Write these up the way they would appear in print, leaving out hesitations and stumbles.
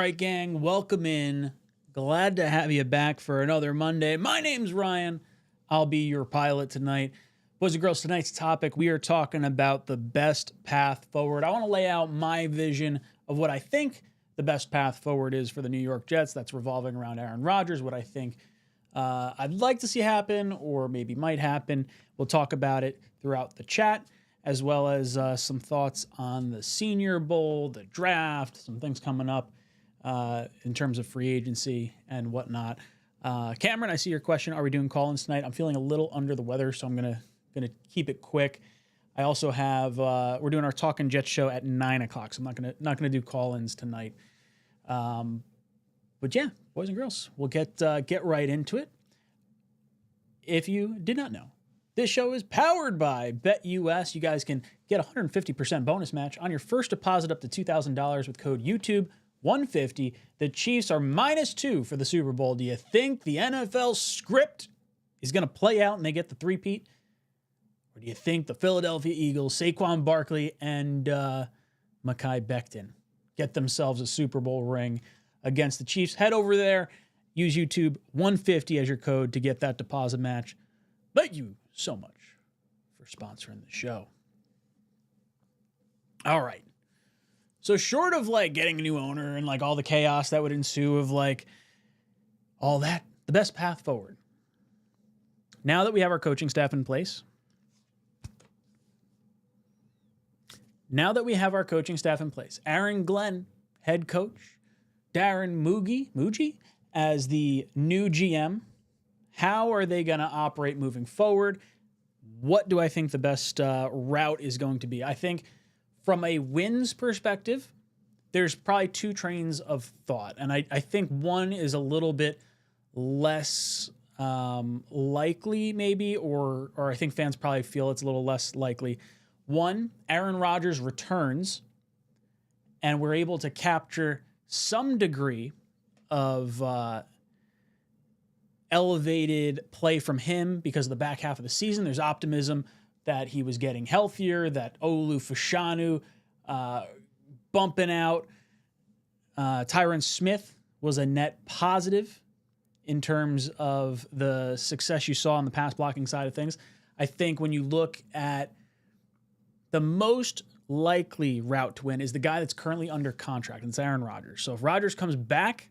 right, gang, welcome in. Glad to have you back for another Monday. My name's Ryan. I'll be your pilot tonight. Boys and girls, tonight's topic, we are talking about the best path forward. I want to lay out my vision of what I think the best path forward is for the New York Jets. That's revolving around Aaron Rodgers, what I think I'd like to see happen or maybe might happen. We'll talk about it throughout the chat, as well as some thoughts on the Senior Bowl, the draft, some things coming up in terms of free agency and whatnot. Cameron, I see your question. Are we doing call-ins tonight? I'm feeling a little under the weather, so I'm gonna keep it quick. I also have we're doing our Talking Jets show at 9 o'clock, so I'm not gonna do call-ins tonight. But yeah, boys and girls, we'll get right into it. If you did not know, this show is powered by BetUS. You guys can get a 150% bonus match on your first deposit up to $2,000 with code YouTube150. The Chiefs are -2 for the Super Bowl. Do you think the NFL script is going to play out and they get the three-peat? Or do you think the Philadelphia Eagles, Saquon Barkley, and Mekhi Becton get themselves a Super Bowl ring against the Chiefs? Head over there. Use YouTube150 as your code to get that deposit match. Thank you so much for sponsoring the show. All right. So short of like getting a new owner and like all the chaos that would ensue of like all that, the best path forward. Now that we have our coaching staff in place, Aaron Glenn, head coach, Darren Mugi as the new GM. How are they going to operate moving forward? What do I think the best route is going to be? I think from a wins perspective, there's probably two trains of thought. And I think one is a little bit less likely maybe, or I think fans probably feel it's a little less likely. One, Aaron Rodgers returns and we're able to capture some degree of elevated play from him because of the back half of the season. There's optimism that he was getting healthier, that Olu Fashanu bumping out. Tyron Smith was a net positive in terms of the success you saw on the pass blocking side of things. I think when you look at the most likely route to win is the guy that's currently under contract, and it's Aaron Rodgers. So if Rodgers comes back,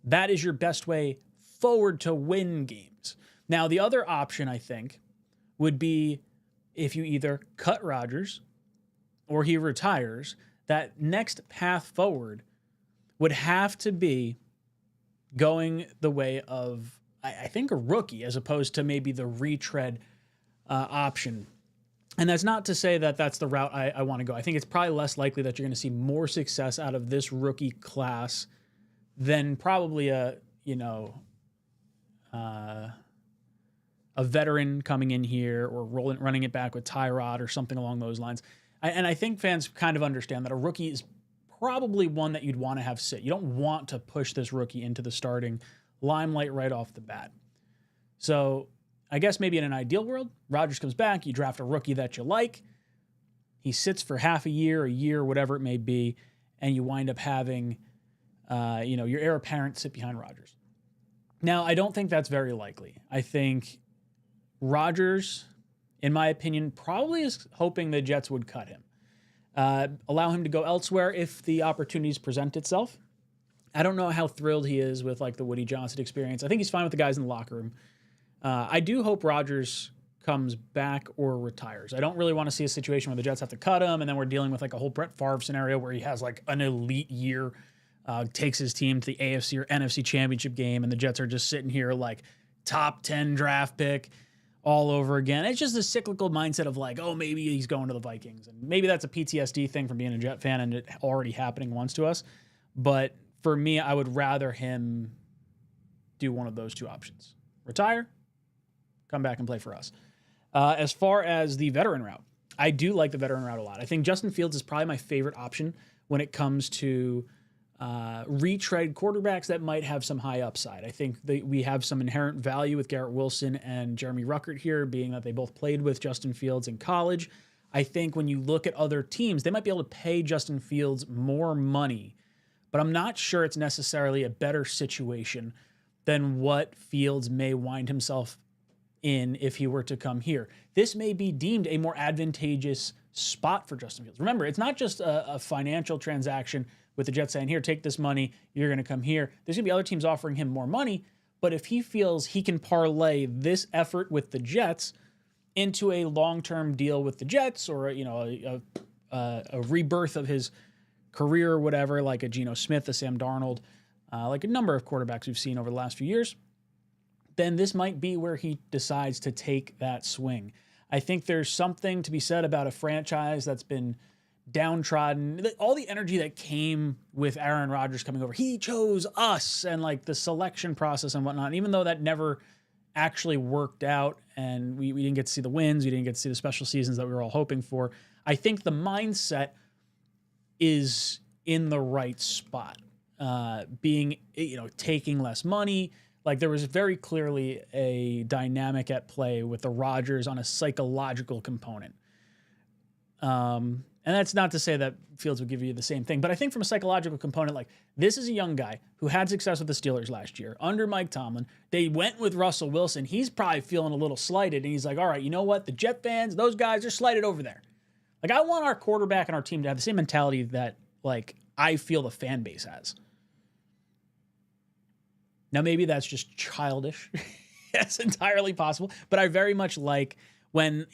that is your best way forward to win games. Now, the other option, I think, would be if you either cut Rodgers or he retires, that next path forward would have to be going the way of, I think, a rookie as opposed to maybe the retread option. And that's not to say that that's the route I want to go. I think it's probably less likely that you're going to see more success out of this rookie class than probably a veteran coming in here or running it back with Tyrod or something along those lines. And I think fans kind of understand that a rookie is probably one that you'd want to have sit. You don't want to push this rookie into the starting limelight right off the bat. So I guess maybe in an ideal world, Rodgers comes back, you draft a rookie that you like, he sits for half a year, whatever it may be, and you wind up having your heir apparent sit behind Rodgers. Now, I don't think that's very likely. I think Rodgers, in my opinion, probably is hoping the Jets would cut him. Allow him to go elsewhere if the opportunities present itself. I don't know how thrilled he is with like the Woody Johnson experience. I think he's fine with the guys in the locker room. I do hope Rodgers comes back or retires. I don't really want to see a situation where the Jets have to cut him and then we're dealing with like a whole Brett Favre scenario where he has like an elite year, takes his team to the AFC or NFC championship game, and the Jets are just sitting here like top 10 draft pick all over again. It's just a cyclical mindset of like, oh, maybe he's going to the Vikings. And maybe that's a PTSD thing from being a Jet fan and it already happening once to us. But for me, I would rather him do one of those two options. Retire, come back and play for us. As far as the veteran route, I do like the veteran route a lot. I think Justin Fields is probably my favorite option when it comes to retread quarterbacks that might have some high upside. I think we have some inherent value with Garrett Wilson and Jeremy Ruckert here, being that they both played with Justin Fields in college. I think when you look at other teams, they might be able to pay Justin Fields more money but I'm not sure it's necessarily a better situation than what Fields may wind himself in if he were to come here. This may be deemed a more advantageous spot for Justin Fields. Remember, it's not just a financial transaction with the Jets saying, here, take this money, you're going to come here. There's going to be other teams offering him more money, but if he feels he can parlay this effort with the Jets into a long-term deal with the Jets, or a rebirth of his career or whatever, like a Geno Smith, a Sam Darnold, like a number of quarterbacks we've seen over the last few years, then this might be where he decides to take that swing. I think there's something to be said about a franchise that's been downtrodden. All the energy that came with Aaron Rodgers coming over, he chose us, and like the selection process and whatnot, even though that never actually worked out and we didn't get to see the wins, we didn't get to see the special seasons that we were all hoping for, I think the mindset is in the right spot. Taking less money. Like, there was very clearly a dynamic at play with the Rodgers on a psychological component. And that's not to say that Fields would give you the same thing, but I think from a psychological component, like, this is a young guy who had success with the Steelers last year under Mike Tomlin. They went with Russell Wilson. He's probably feeling a little slighted, and he's like, all right, you know what? The Jet fans, those guys are slighted over there. Like, I want our quarterback and our team to have the same mentality that, like, I feel the fan base has. Now, maybe that's just childish. That's entirely possible. But I very much like when,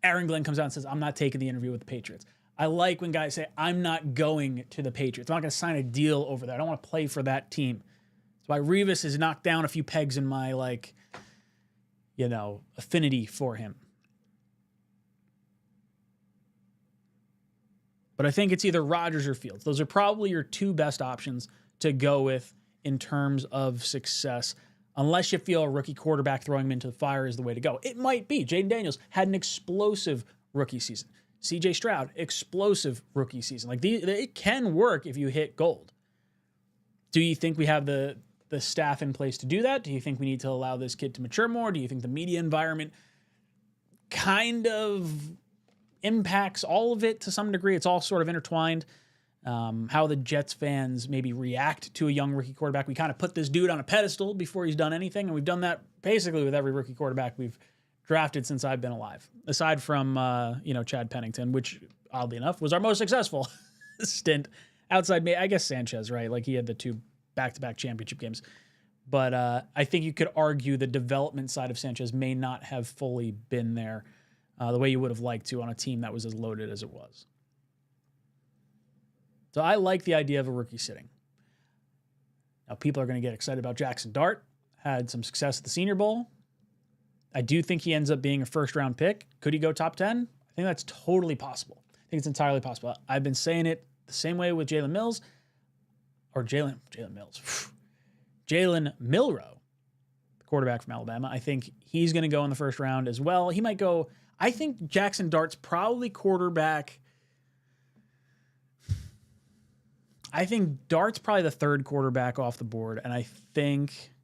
Aaron Glenn comes out and says, I'm not taking the interview with the Patriots. I like when guys say, I'm not going to the Patriots. I'm not going to sign a deal over there. I don't want to play for that team. That's why Revis has knocked down a few pegs in my, affinity for him. But I think it's either Rodgers or Fields. Those are probably your two best options to go with in terms of success, unless you feel a rookie quarterback throwing him into the fire is the way to go. It might be. Jaden Daniels had an explosive rookie season. CJ Stroud, explosive rookie season. Like, it can work if you hit gold. Do you think we have the staff in place to do that? Do you think we need to allow this kid to mature more? Do you think the media environment kind of impacts all of it to some degree? It's all sort of intertwined. How the Jets fans maybe react to a young rookie quarterback. We kind of put this dude on a pedestal before he's done anything, and we've done that basically with every rookie quarterback we've drafted since I've been alive, aside from Chad Pennington, which oddly enough was our most successful stint outside me. I guess Sanchez, right? Like, he had the 2 back-to-back championship games, but I think you could argue the development side of Sanchez may not have fully been there the way you would have liked to on a team that was as loaded as it was. So I like the idea of a rookie sitting. Now, people are going to get excited about Jackson Dart. Had some success at the Senior Bowl. I do think he ends up being a first-round pick. Could he go top 10? I think that's totally possible. I think it's entirely possible. I've been saying it the same way with Jalen Milroe, the quarterback from Alabama. I think he's going to go in the first round as well. He might go. I think Jackson Dart's probably quarterback. I think Dart's probably the 3rd quarterback off the board, and I think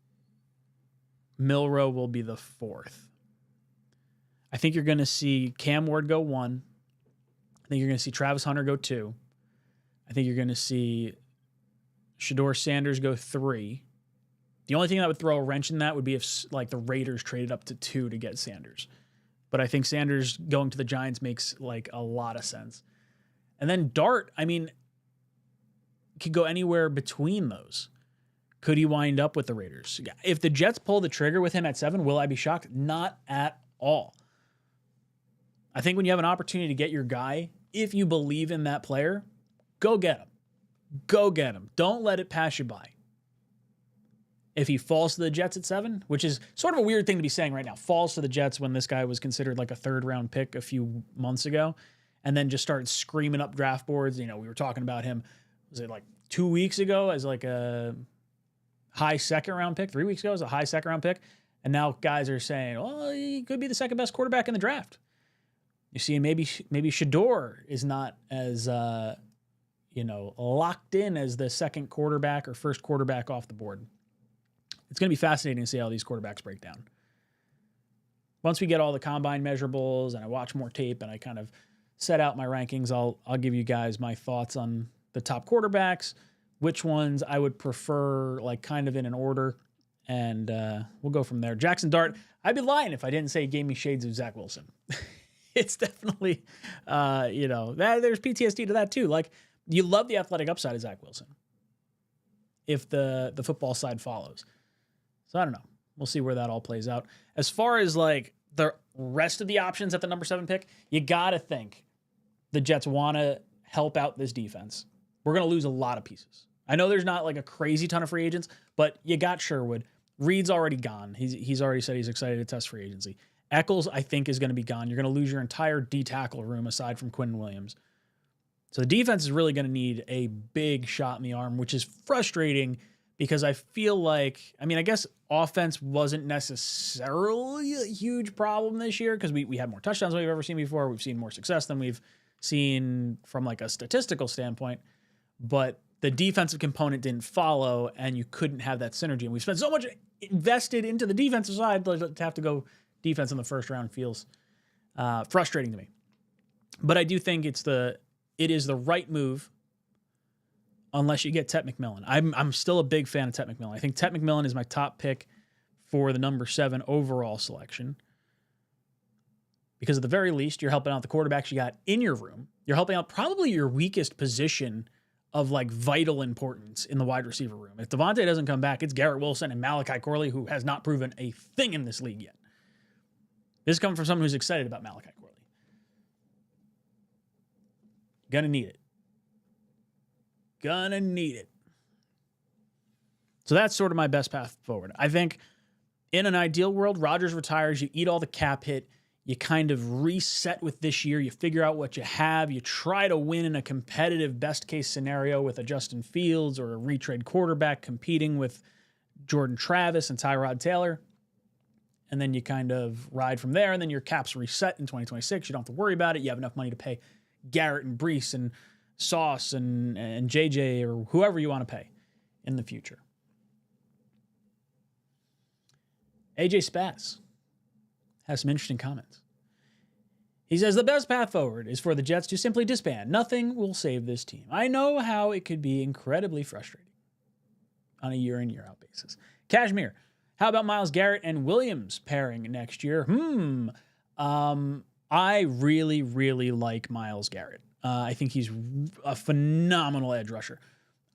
Milroe will be the 4th. I think you're going to see Cam Ward go 1. I think you're going to see Travis Hunter go 2. I think you're going to see Shedeur Sanders go 3. The only thing that would throw a wrench in that would be if, like, the Raiders traded up to 2 to get Sanders. But I think Sanders going to the Giants makes, like, a lot of sense. And then Dart, I mean, could go anywhere between those. Could he wind up with the Raiders? If the Jets pull the trigger with him at 7, will I be shocked? Not at all. I think when you have an opportunity to get your guy, if you believe in that player, go get him. Go get him. Don't let it pass you by. If he falls to the Jets at 7, which is sort of a weird thing to be saying right now, falls to the Jets when this guy was considered like a 3rd-round pick a few months ago, and then just started screaming up draft boards. We were talking about him, was it like 2 weeks ago as like a high 2nd-round pick, 3 weeks ago as a high 2nd-round pick, and now guys are saying, well, he could be the 2nd-best quarterback in the draft. You see, maybe Shedeur is not as locked in as the 2nd quarterback or 1st quarterback off the board. It's going to be fascinating to see how these quarterbacks break down. Once we get all the combine measurables and I watch more tape and I kind of set out my rankings, I'll give you guys my thoughts on the top quarterbacks, which ones I would prefer, like kind of in an order, and we'll go from there. Jackson Dart, I'd be lying if I didn't say he gave me shades of Zach Wilson. It's definitely, there's PTSD to that too. Like, you love the athletic upside of Zach Wilson if the football side follows. So I don't know. We'll see where that all plays out. As far as like the rest of the options at the number 7 pick, you got to think the Jets want to help out this defense. We're going to lose a lot of pieces. I know there's not like a crazy ton of free agents, but you got Sherwood. Reed's already gone. He's already said he's excited to test free agency. Eccles, I think, is going to be gone. You're going to lose your entire D-tackle room aside from Quinn Williams. So the defense is really going to need a big shot in the arm, which is frustrating because I feel like, I guess offense wasn't necessarily a huge problem this year because we had more touchdowns than we've ever seen before. We've seen more success than we've seen from like a statistical standpoint, but the defensive component didn't follow and you couldn't have that synergy. And we spent so much invested into the defensive side to have to go defense in the first round feels frustrating to me. But I do think it is the right move unless you get Tet McMillan. I'm still a big fan of Tet McMillan. I think Tet McMillan is my top pick for the number 7 overall selection. Because at the very least, you're helping out the quarterbacks you got in your room. You're helping out probably your weakest position of like vital importance in the wide receiver room. If Devontae doesn't come back, it's Garrett Wilson and Malachi Corley, who has not proven a thing in this league yet. This is coming from someone who's excited about Malachi Corley. Gonna need it. Gonna need it. So that's sort of my best path forward. I think in an ideal world, Rodgers retires, you eat all the cap hit, you kind of reset with this year, you figure out what you have, you try to win in a competitive best case scenario with a Justin Fields or a retrade quarterback competing with Jordan Travis and Tyrod Taylor. And then you kind of ride from there, and then your cap's reset in 2026. You don't have to worry about it. You have enough money to pay Garrett and Brees and Sauce and JJ or whoever you want to pay in the future. AJ Spaz has some interesting comments. He says, the best path forward is for the Jets to simply disband. Nothing will save this team. I know how it could be incredibly frustrating on a year-in, year-out basis. Cashmere, how about Myles Garrett and Williams pairing next year? I really, really like Myles Garrett. I think he's a phenomenal edge rusher.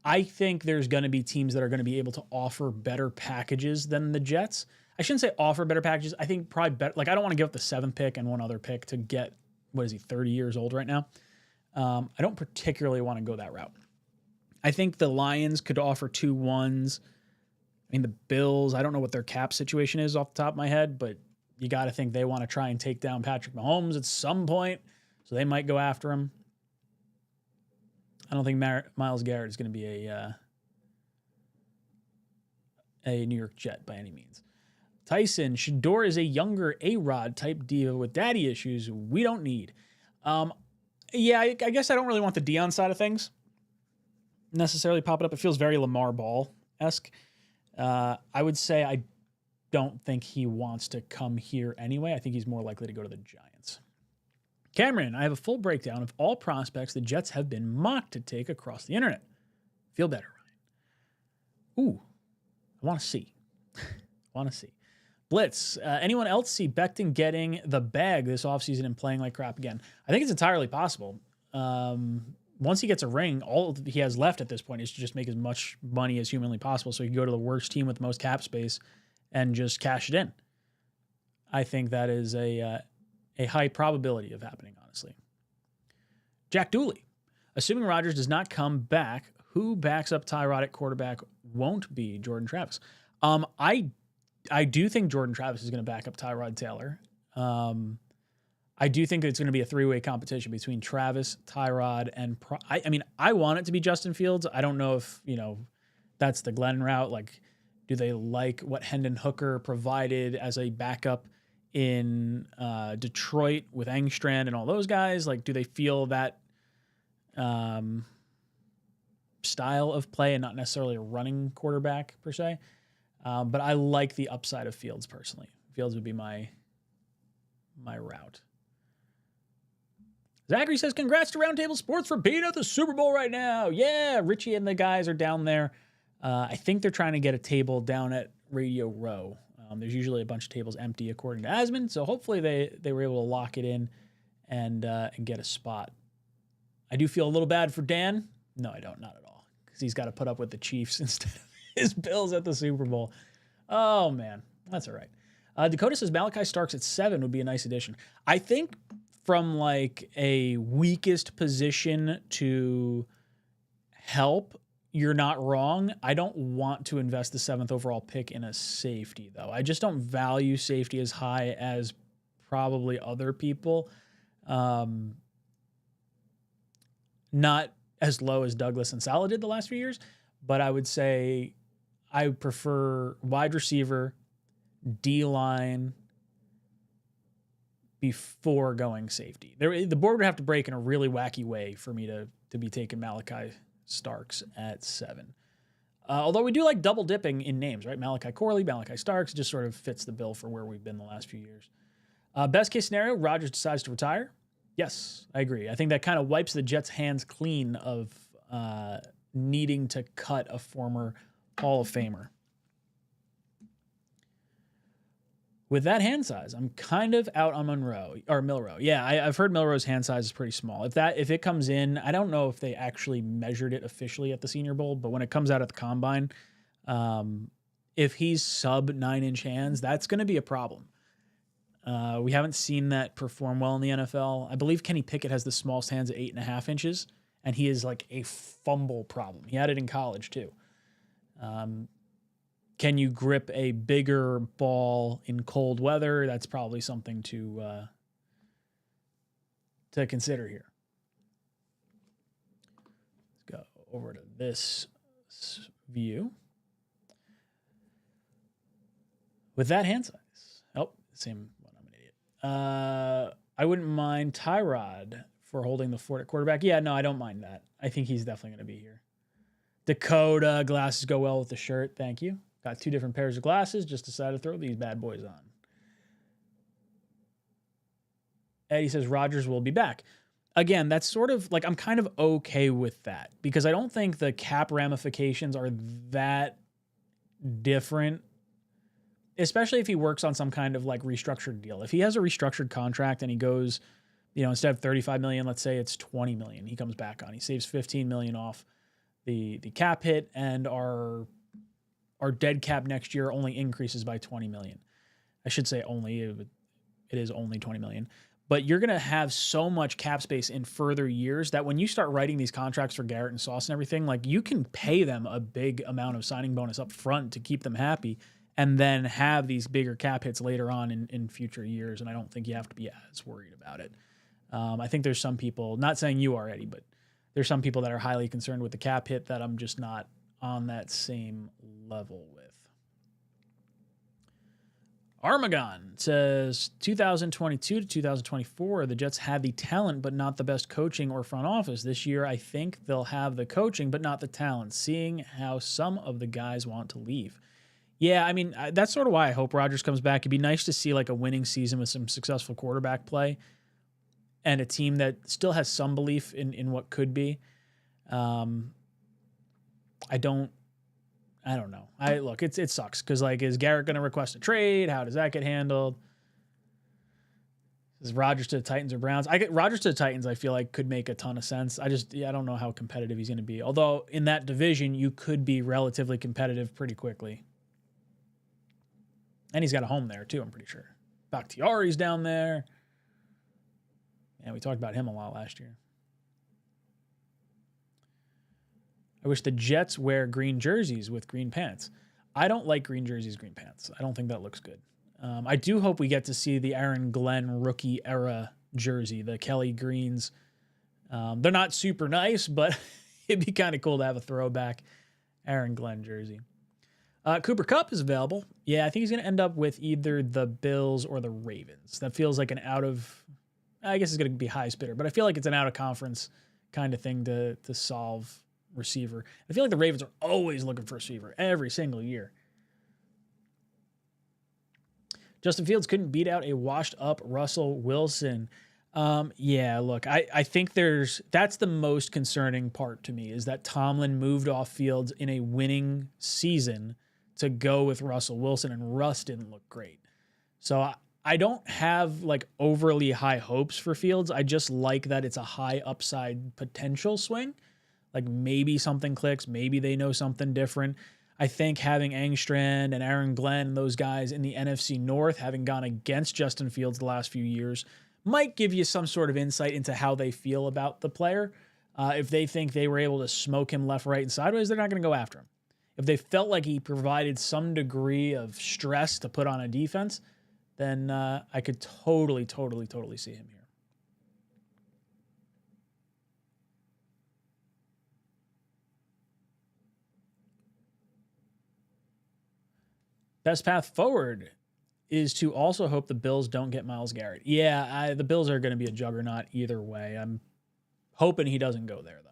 I think there's going to be teams that are going to be able to offer better packages than the Jets. I shouldn't say offer better packages. I think probably better. Like, I don't want to give up the 7th pick and one other pick to get, 30 years old right now. I don't particularly want to go that route. I think the Lions could offer 2 1s. The Bills, I don't know what their cap situation is off the top of my head, but you got to think they want to try and take down Patrick Mahomes at some point, so they might go after him. I don't think Myles Garrett is going to be a New York Jet by any means. Tyson, Shador is a younger A-Rod type diva with daddy issues we don't need. I guess I don't really want the Dion side of things necessarily popping up. It feels very Lamar Ball-esque. I would say I don't think he wants to come here anyway. I think he's more likely to go to the Giants. Cameron, I have a full breakdown of all prospects the Jets have been mocked to take across the internet. Feel better, Ryan. Ooh, I want to see. Blitz, anyone else see Becton getting the bag this offseason and playing like crap again? I think it's entirely possible. Once he gets a ring, all he has left at this point is to just make as much money as humanly possible so he can go to the worst team with the most cap space and just cash it in. I think that is a high probability of happening, honestly. Jack Dooley, assuming Rodgers does not come back, who backs up Tyrod at quarterback won't be Jordan Travis. I do think Jordan Travis is going to back up Tyrod Taylor. I do think it's going to be a 3-way competition between Travis, Tyrod, and I want it to be Justin Fields. I don't know if, that's the Glenn route. Like, do they like what Hendon Hooker provided as a backup in Detroit with Engstrand and all those guys? Like, do they feel that style of play and not necessarily a running quarterback per se? But I like the upside of Fields personally. Fields would be my route. Zachary says, congrats to Roundtable Sports for being at the Super Bowl right now. Yeah, Richie and the guys are down there. I think they're trying to get a table down at Radio Row. There's usually a bunch of tables empty, according to Asmund. So hopefully they were able to lock it in and get a spot. I do feel a little bad for Dan. No, I don't. Not at all. Because he's got to put up with the Chiefs instead of his Bills at the Super Bowl. Oh, man. That's all right. Dakota says Malachi Starks at 7 would be a nice addition. I think from like a weakest position to help, you're not wrong. I don't want to invest the 7th overall pick in a safety, though. I just don't value safety as high as probably other people. Not as low as Douglas and Salah did the last few years, but I would say I prefer wide receiver, D-line before going safety. The board would have to break in a really wacky way for me to be taking Malachi Starks at 7. Although we do like double dipping in names, right? Malachi Corley, Malachi Starks just sort of fits the bill for where we've been the last few years. Best case scenario, Rodgers decides to retire. Yes, I agree. I think that kind of wipes the Jets' hands clean of needing to cut a former Hall of Famer. With that hand size, I'm kind of out on Milroe. Yeah, I've heard Milroe's hand size is pretty small. If it comes in, I don't know if they actually measured it officially at the Senior Bowl, but when it comes out at the Combine, if he's sub 9-inch hands, that's going to be a problem. We haven't seen that perform well in the NFL. I believe Kenny Pickett has the smallest hands at 8.5 inches, and he is like a fumble problem. He had it in college too. Can you grip a bigger ball in cold weather? That's probably something to consider here. Let's go over to this view. With that hand size. Oh, same one. I'm an idiot. I wouldn't mind Tyrod for holding the fort at quarterback. Yeah, no, I don't mind that. I think he's definitely going to be here. Dakota, glasses go well with the shirt. Thank you. Got 2 different pairs of glasses. Just decided to throw these bad boys on. Eddie says Rodgers will be back. Again, that's sort of like I'm kind of okay with that because I don't think the cap ramifications are that different, especially if he works on some kind of like restructured deal. If he has a restructured contract and he goes, instead of $35 million, let's say it's $20 million, he comes back on. He saves $15 million off the cap hit, and our dead cap next year only increases by $20 million. I should say only, it is only $20 million. But you're going to have so much cap space in further years that when you start writing these contracts for Garrett and Sauce and everything, like you can pay them a big amount of signing bonus up front to keep them happy and then have these bigger cap hits later on in future years. And I don't think you have to be as worried about it. I think there's some people, not saying you are, Eddie, but there's some people that are highly concerned with the cap hit that I'm just not on that same level with. Armagon says 2022 to 2024, the Jets had the talent but not the best coaching or front office. This year, I think they'll have the coaching but not the talent, seeing how some of the guys want to leave. Yeah, I mean, that's sort of why I hope Rodgers comes back. It'd be nice to see like a winning season with some successful quarterback play and a team that still has some belief in what could be. I don't know. Look, it sucks because like, is Garrett going to request a trade? How does that get handled? Is Rodgers to the Titans or Browns? Rodgers to the Titans, I feel like could make a ton of sense. I don't know how competitive he's going to be. Although in that division, you could be relatively competitive pretty quickly. And he's got a home there too, I'm pretty sure. Bakhtiari's down there. Yeah, we talked about him a lot last year. I wish the Jets wear green jerseys with green pants. I don't like green jerseys, green pants. I don't think that looks good. I do hope we get to see the Aaron Glenn rookie era jersey, the Kelly greens. They're not super nice, but it'd be kind of cool to have a throwback Aaron Glenn jersey. Cooper Kupp is available. Yeah, I think he's going to end up with either the Bills or the Ravens. That feels like I guess it's going to be highest bidder, but I feel like it's an out of conference kind of thing to solve receiver. I feel like the Ravens are always looking for a receiver every single year. Justin Fields couldn't beat out a washed up Russell Wilson. Yeah, look, I think that's the most concerning part to me is that Tomlin moved off Fields in a winning season to go with Russell Wilson, and Russ didn't look great. So I don't have like overly high hopes for Fields. I just like that it's a high upside potential swing. Like maybe something clicks, maybe they know something different. I think having Engstrand and Aaron Glenn and those guys in the NFC North, having gone against Justin Fields the last few years, might give you some sort of insight into how they feel about the player. If they think they were able to smoke him left, right, and sideways, they're not going to go after him. If they felt like he provided some degree of stress to put on a defense, then I could totally see him here. Best path forward is to also hope the Bills don't get Myles Garrett. Yeah, the Bills are going to be a juggernaut either way. I'm hoping he doesn't go there, though.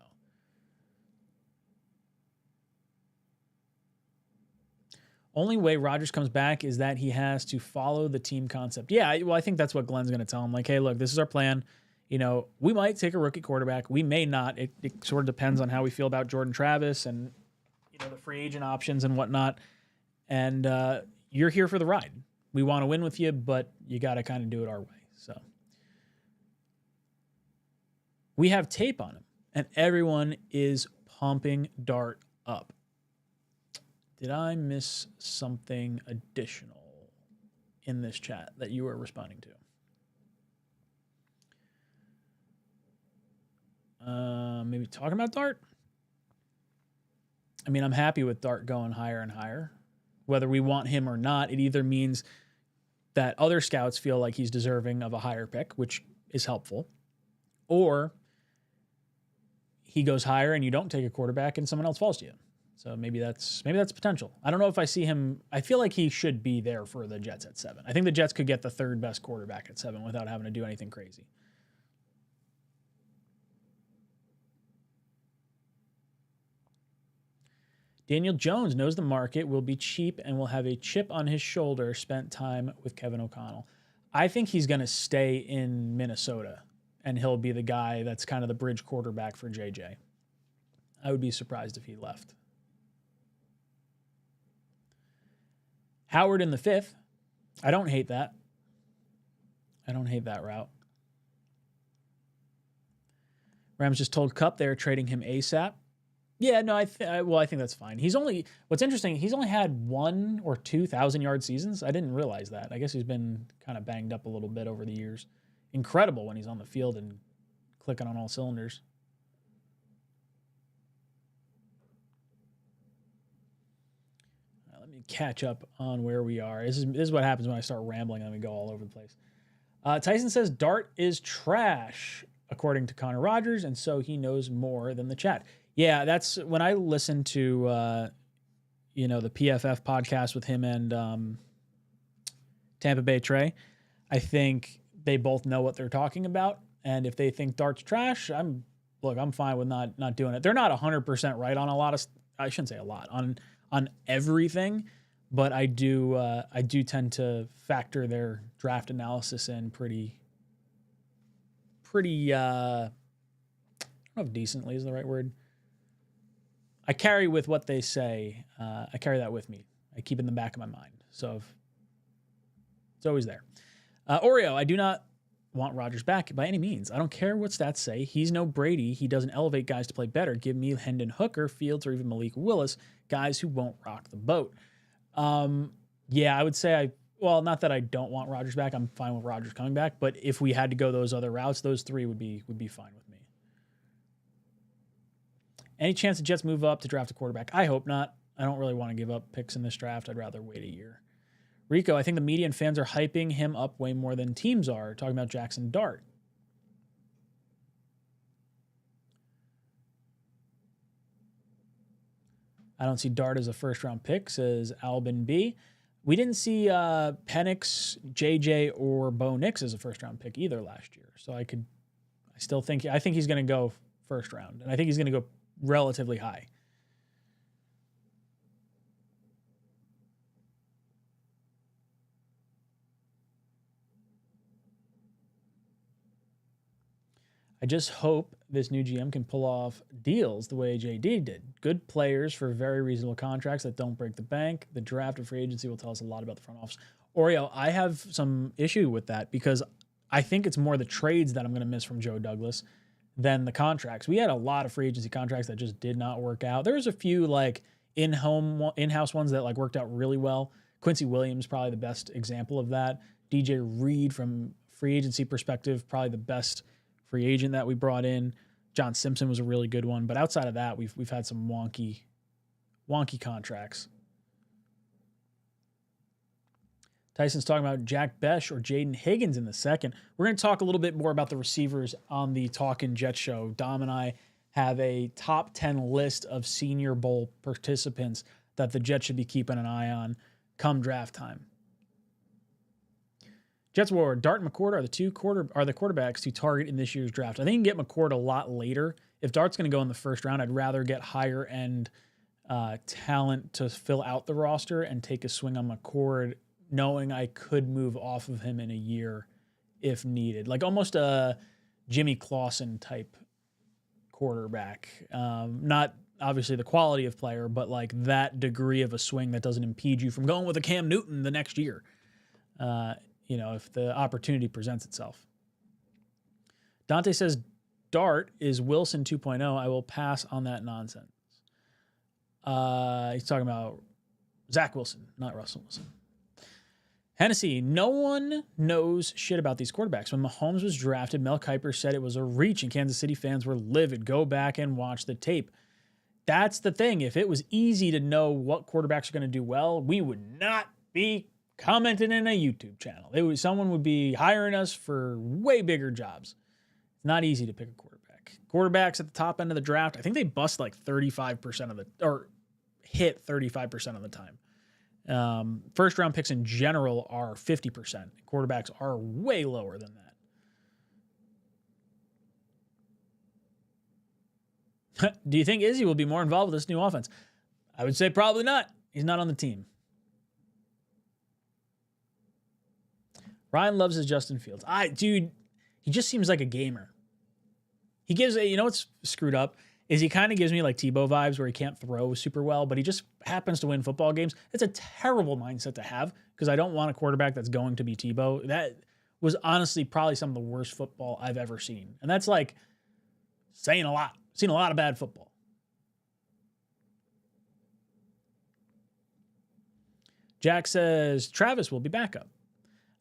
Only way Rodgers comes back is that he has to follow the team concept. Yeah, well, I think that's what Glenn's going to tell him. Like, hey, look, this is our plan. You know, we might take a rookie quarterback. We may not. It sort of depends on how we feel about Jordan Travis and, you know, the free agent options and whatnot. And you're here for the ride. We want to win with you, but you got to kind of do it our way. So we have tape on him, and everyone is pumping Dart up. Did I miss something additional in this chat that you were responding to? Maybe talking about Dart? I mean, I'm happy with Dart going higher and higher. Whether we want him or not, it either means that other scouts feel like he's deserving of a higher pick, which is helpful, or he goes higher and you don't take a quarterback and someone else falls to you. So maybe that's potential. I don't know if I see him. I feel like he should be there for the Jets at 7. I think the Jets could get the third best quarterback at 7 without having to do anything crazy. Daniel Jones knows the market, will be cheap, and will have a chip on his shoulder, spent time with Kevin O'Connell. I think he's going to stay in Minnesota, and he'll be the guy that's kind of the bridge quarterback for JJ. I would be surprised if he left. Howard in the 5th. I don't hate that. I don't hate that route. Rams just told Kupp they're trading him ASAP. Yeah, no, I think that's fine. What's interesting, he's only had 1 or 2 1,000-yard seasons. I didn't realize that. I guess he's been kind of banged up a little bit over the years. Incredible when he's on the field and clicking on all cylinders. Let me catch up on where we are. This is what happens when I start rambling and we go all over the place. Tyson says Dart is trash, according to Connor Rodgers, and so he knows more than the chat. Yeah, that's when I listen to, the PFF podcast with him and Tampa Bay Trey. I think they both know what they're talking about, and if they think Dart's trash, I'm fine with not doing it. They're not 100% right on a lot of. I shouldn't say a lot on everything, but I do tend to factor their draft analysis in pretty. I don't know if decently is the right word. I carry with what they say. I carry that with me. I keep it in the back of my mind. So it's always there. Oreo, I do not want Rodgers back by any means. I don't care what stats say. He's no Brady. He doesn't elevate guys to play better. Give me Hendon Hooker, Fields, or even Malik Willis, guys who won't rock the boat. Yeah, I would say not that I don't want Rodgers back. I'm fine with Rodgers coming back. But if we had to go those other routes, those 3 would be fine with me. Any chance the Jets move up to draft a quarterback? I hope not. I don't really want to give up picks in this draft. I'd rather wait a year. Rico, I think the media and fans are hyping him up way more than teams are, talking about Jackson Dart. I don't see Dart as a first-round pick, says Albin B. We didn't see Penix, JJ, or Bo Nix as a first-round pick either last year. So I think he's going to go first round, and I think he's going to go relatively high. I just hope this new GM can pull off deals the way JD did. Good players for very reasonable contracts that don't break the bank. The draft and free agency will tell us a lot about the front office. Oreo, I have some issue with that because I think it's more the trades that I'm going to miss from Joe Douglas than the contracts. We had a lot of free agency contracts that just did not work out. There was a few like in-house ones that like worked out really well. Quincy Williams, probably the best example of that. DJ Reed, from free agency perspective, probably the best free agent that we brought in. John Simpson was a really good one, but outside of that, we've had some wonky contracts. Tyson's talking about Jack Besh or Jaden Higgins in the second. We're going to talk a little bit more about the receivers on the Talkin' Jets show. Dom and I have a top 10 list of Senior Bowl participants that the Jets should be keeping an eye on come draft time. Jets War, Dart and McCord are the quarterbacks to target in this year's draft. I think you can get McCord a lot later. If Dart's going to go in the first round, I'd rather get higher end talent to fill out the roster and take a swing on McCord, knowing I could move off of him in a year if needed. Like almost a Jimmy Clausen type quarterback. Not obviously the quality of player, but like that degree of a swing that doesn't impede you from going with a Cam Newton the next year. If the opportunity presents itself. Dante says, Dart is Wilson 2.0. I will pass on that nonsense. He's talking about Zach Wilson, not Russell Wilson. Hennessy, no one knows shit about these quarterbacks. When Mahomes was drafted, Mel Kiper said it was a reach, and Kansas City fans were livid. Go back and watch the tape. That's the thing. If it was easy to know what quarterbacks are going to do well, we would not be commenting in a YouTube channel. Someone would be hiring us for way bigger jobs. It's not easy to pick a quarterback. Quarterbacks at the top end of the draft, I think they bust like 35% or hit 35% of the time. First round picks in general are 50%. Quarterbacks are way lower than that. Do you think Izzy will be more involved with this new offense? I would say probably not. He's not on the team. Ryan loves his Justin Fields. Dude, he just seems like a gamer. He gives, what's screwed up is he kind of gives me like Tebow vibes where he can't throw super well, but he just happens to win football games. It's a terrible mindset to have because I don't want a quarterback that's going to be Tebow. That was honestly probably some of the worst football I've ever seen. And that's like saying a lot. Seen a lot of bad football. Jack says, Travis will be backup.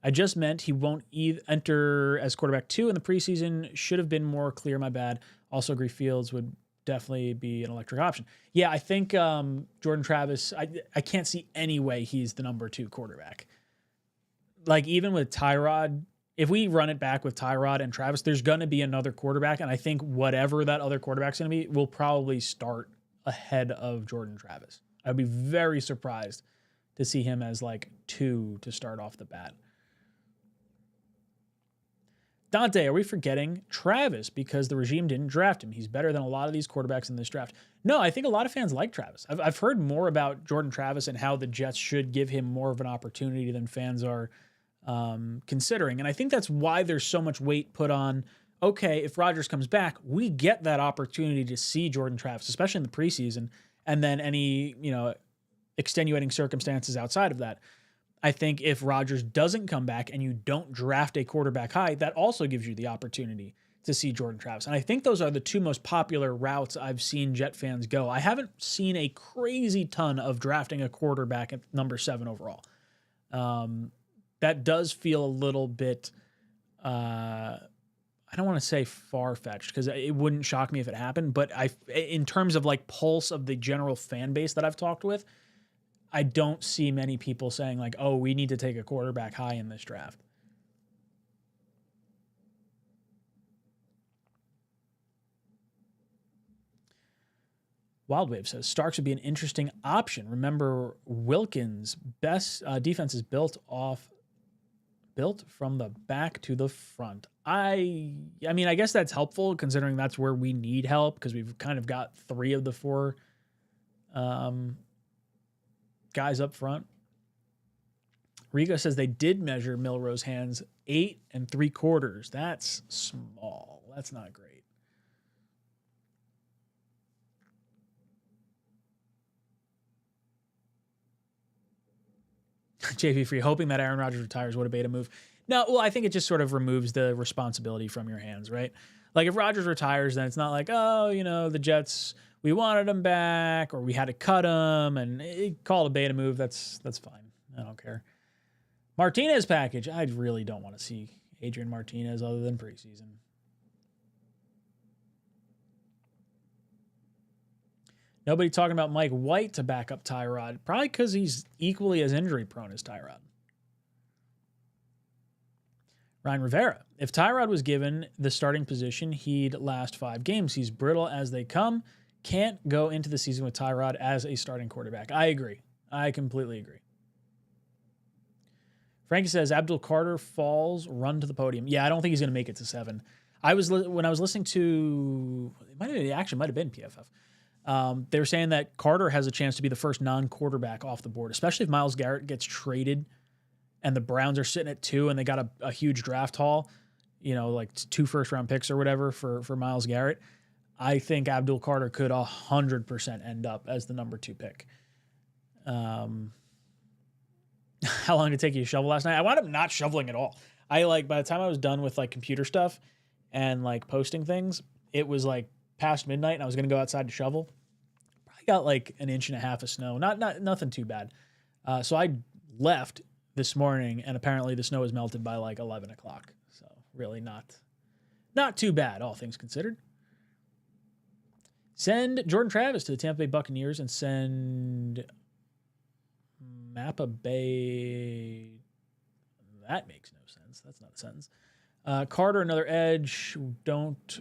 I just meant he won't enter as quarterback 2 in the preseason. Should have been more clear, my bad. Also agree Fields would definitely be an electric option. Yeah, I think Jordan Travis, I can't see any way he's the number 2 quarterback. Like even with Tyrod, if we run it back with Tyrod and Travis, there's going to be another quarterback. And I think whatever that other quarterback's going to be will probably start ahead of Jordan Travis. I'd be very surprised to see him as like 2 to start off the bat. Dante, are we forgetting Travis because the regime didn't draft him? He's better than a lot of these quarterbacks in this draft. No, I think a lot of fans like Travis. I've heard more about Jordan Travis and how the Jets should give him more of an opportunity than fans are considering. And I think that's why there's so much weight put on, okay, if Rodgers comes back, we get that opportunity to see Jordan Travis, especially in the preseason, and then any, extenuating circumstances outside of that. I think if Rodgers doesn't come back and you don't draft a quarterback high, that also gives you the opportunity to see Jordan Travis. And I think those are the 2 most popular routes I've seen Jet fans go. I haven't seen a crazy ton of drafting a quarterback at number 7 overall. That does feel a little bit, I don't want to say far-fetched because it wouldn't shock me if it happened, but in terms of like pulse of the general fan base that I've talked with, I don't see many people saying like, oh, we need to take a quarterback high in this draft. Wildwave says Starks would be an interesting option. Remember, Wilkins' best defense is built from the back to the front. I mean, I guess that's helpful considering that's where we need help because we've kind of got 3 of the 4 guys up front. Rigo says they did measure Milroe's hands 8 3/4. That's small. That's not great. JV Free, hoping that Aaron Rodgers retires. What a beta move. No, well, I think it just sort of removes the responsibility from your hands, right? Like if Rodgers retires, then it's not like, oh, the Jets, we wanted him back or we had to cut him and call it a beta move. That's fine. I don't care. Martinez package. I really don't want to see Adrian Martinez other than preseason. Nobody talking about Mike White to back up Tyrod. Probably because he's equally as injury prone as Tyrod. Ryan Rivera. If Tyrod was given the starting position, he'd last 5 games. He's brittle as they come. Can't go into the season with Tyrod as a starting quarterback. I agree. I completely agree. Frankie says, Abdul Carter falls, run to the podium. Yeah, I don't think he's going to make it to 7. When I was listening to, it might have been PFF. They were saying that Carter has a chance to be the first non-quarterback off the board, especially if Myles Garrett gets traded and the Browns are sitting at 2 and they got a huge draft haul, like 2 first-round picks or whatever for Myles Garrett. I think Abdul Carter could 100% end up as the number 2 pick. How long did it take you to shovel last night? I wound up not shoveling at all. By the time I was done with computer stuff and posting things, it was past midnight and I was going to go outside to shovel. Probably got an inch and a half of snow. Nothing too bad. So I left this morning and apparently the snow was melted by 11 o'clock. So really not too bad, all things considered. Send Jordan Travis to the Tampa Bay Buccaneers and send Mappa Bay. That makes no sense. That's not a sentence. Carter, another edge. Don't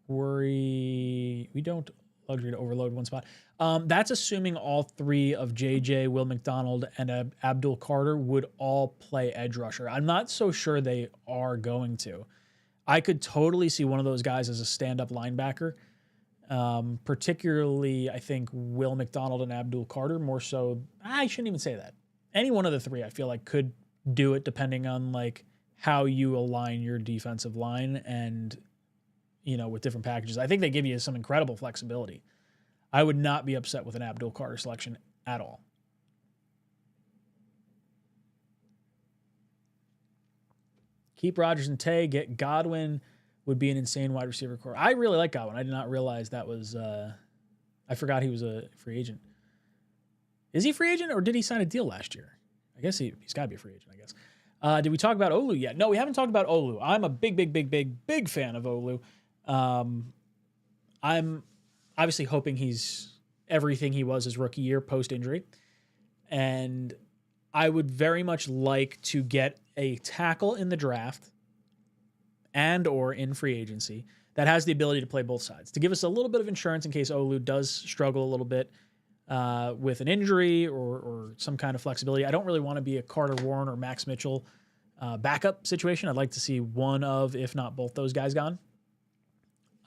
worry. We don't luxury to overload one spot. That's assuming all 3 of JJ, Will McDonald, and Abdul Carter would all play edge rusher. I'm not so sure they are going to. I could totally see one of those guys as a stand-up linebacker. Particularly, I think Will McDonald and Abdul Carter more so. I shouldn't even say that. Any one of the 3, I feel could do it depending on how you align your defensive line and, with different packages. I think they give you some incredible flexibility. I would not be upset with an Abdul Carter selection at all. Keep Rodgers and Tay, get Godwin. Would be an insane wide receiver core. I really like Godwin. I did not realize that was, I forgot he was a free agent. Is he a free agent or did he sign a deal last year? I guess he's got to be a free agent, I guess. Did we talk about Olu yet? No, we haven't talked about Olu. I'm a big fan of Olu. I'm obviously hoping he's everything he was his rookie year post-injury. And I would very much like to get a tackle in the draft and or in free agency that has the ability to play both sides, to give us a little bit of insurance in case Olu does struggle a little bit with an injury or some kind of flexibility. I don't really want to be a Carter Warren or Max Mitchell backup situation. I'd like to see one of, if not both those guys gone.